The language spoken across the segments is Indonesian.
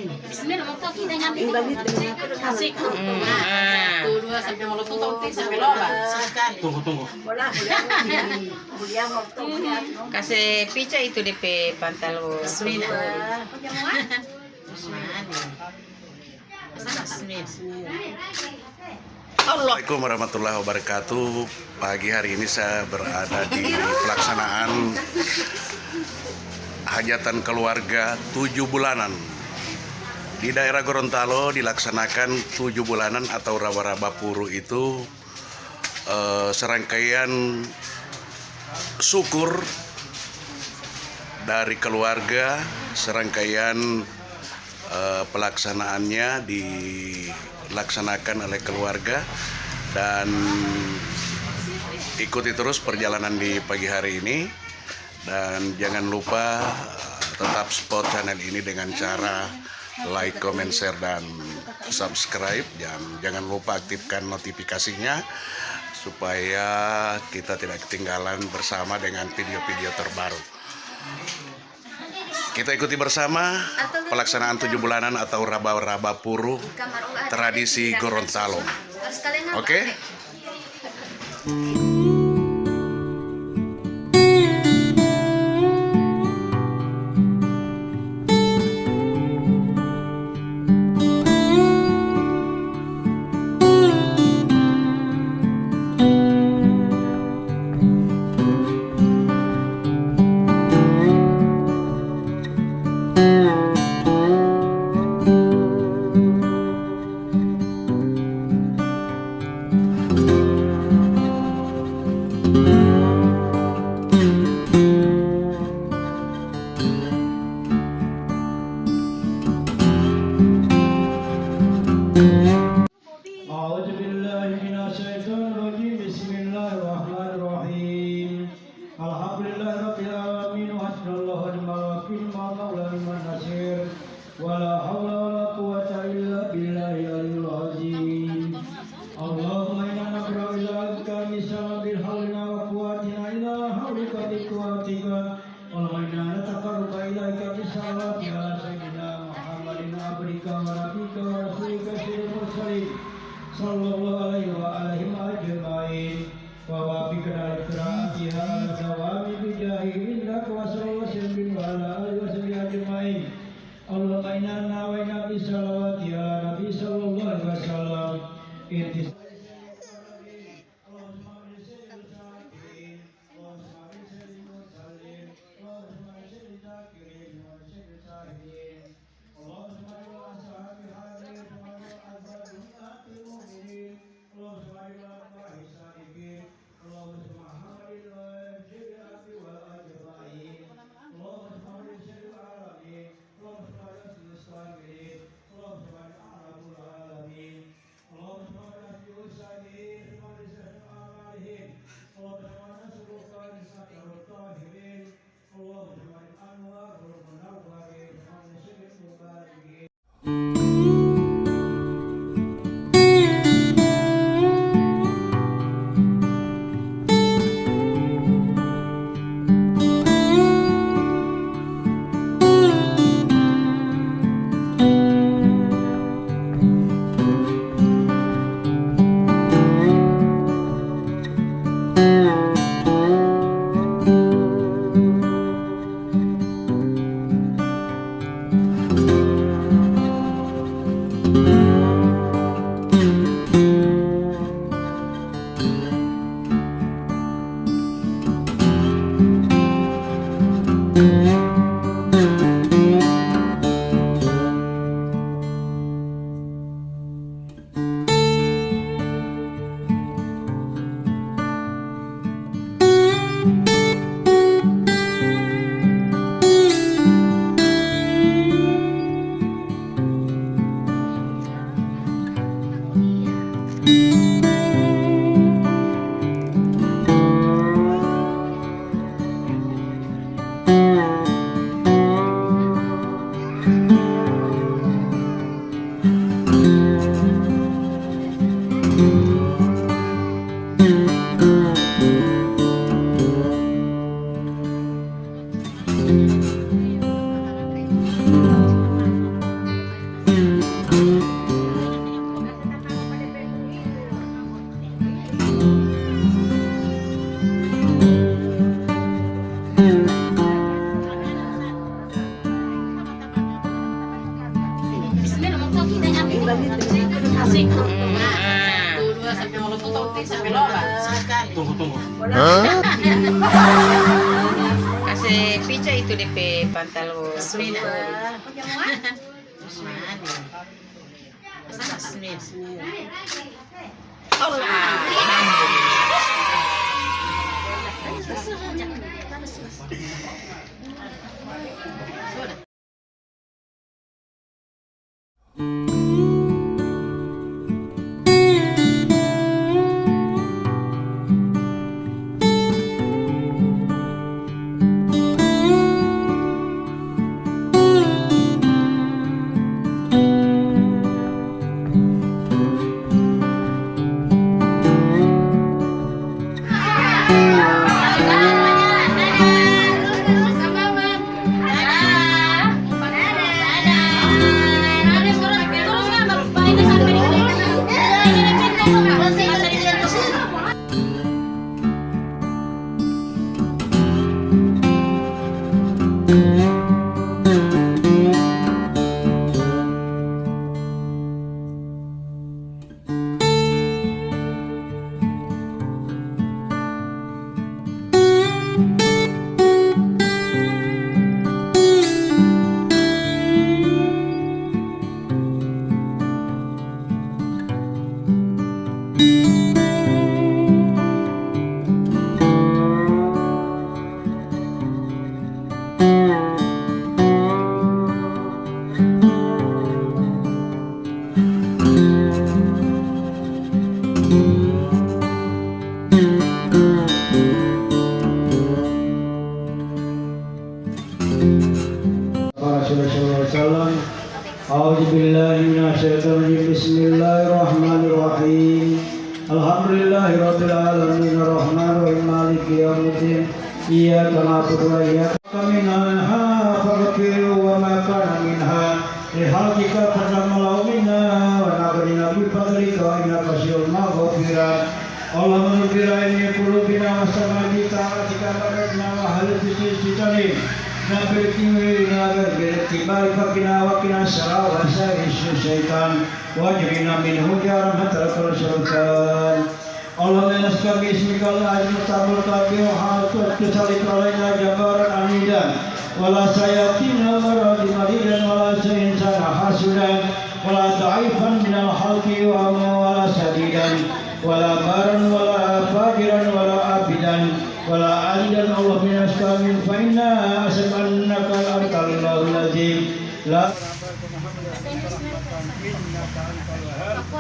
Bismillah mau kok kita nyampe kasih. Satu dua sampai mulut tutup sampai loba. Tunggu. Kasih pica itu DP pantal. Bismillah. Assalamualaikum warahmatullahi wabarakatuh. Pagi hari ini saya berada di pelaksanaan hajatan keluarga 7 bulanan. Di daerah Gorontalo dilaksanakan 7 bulanan atau raba-raba puru itu serangkaian syukur dari keluarga, serangkaian pelaksanaannya dilaksanakan oleh keluarga dan ikuti terus perjalanan di pagi hari ini dan jangan lupa tetap support channel ini dengan cara like, comment, share, dan subscribe dan jangan lupa aktifkan notifikasinya supaya kita tidak ketinggalan bersama dengan video-video terbaru. Kita ikuti bersama pelaksanaan 7 bulanan atau raba-raba puru tradisi Gorontalo. Oke? Bismillahirrahmanirrahim. Alhamdulillahirabbil alamin wa sallallahu alaihi wa sallam. Wala haula wala quwwata illa billahi aliyil azim. Allahumma inna naqra'u ilaika misal bil hawlina wa quwwatina illa hawlika bi quwwatika. Allahumma inna nataqarrabu ilaika bisalati ala sayyidina Muhammadin abdika wa rabbika wa rasulika sayyidil mursalin. Sallallahu alaihi wa alihi ajma'in. Wa wafika al-qira'atiha al-dawami bijahi innaka wa sallallahu wa ala alihi wa sahbihi ajma'in. Allahumma inna nawayna bi salawati ya Nabi sallallahu alaihi wasallam. Kasih. Satu, dua, sampai mulut tutup, sampai loba. Sekali. Kasi picha itu DP pantalon. Bismillah. Bismillahirrahmanirrahim. Alhamdulillahirabbil alamin arrahmanirrahim maliki yaumiddin. Iyyaka na'budu wa iyyaka minha faghfir wa ma kana minha lihalqika fadamma minna wa nabina bi fadlika wa innaka syul maghfirat. Allahumma firayni qulubina wa samadi ta'atika barakna wa hal tisitani nabi nagar bertibai fakina wakina syara wa syaitan wajibina minhu jaramatal sultan. Allahumma nas'aluka bismikal azim tabul kabir hal tusallit alaina jabaran anidan wala sayatina maradi maridan wala insana hasudan wala ta'ifan minal halqi wa wala sadidan wala baran wala fajiran wala abidan wala alidan. Allahumma nas'aluka fa inna as'alunaka al-arqal lazim la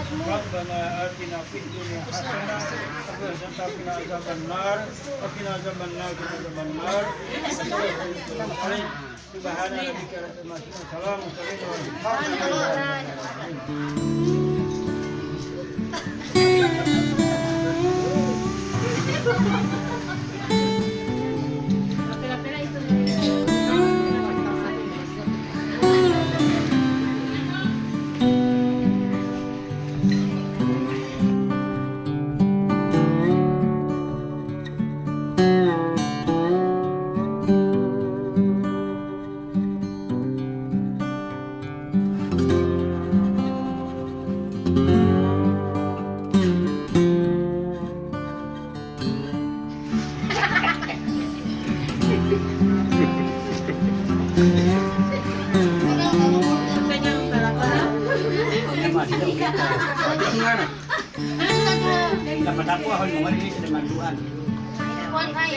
Rabbana atina fid dunya hasanah wa qina adzabannar subhana rabbika rabbil izzati amma dapat aku ahon ngomong ini sudah manduan.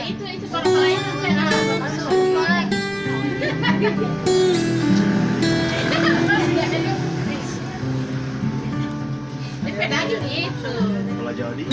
Itu kalau lain itu. Kalau jadi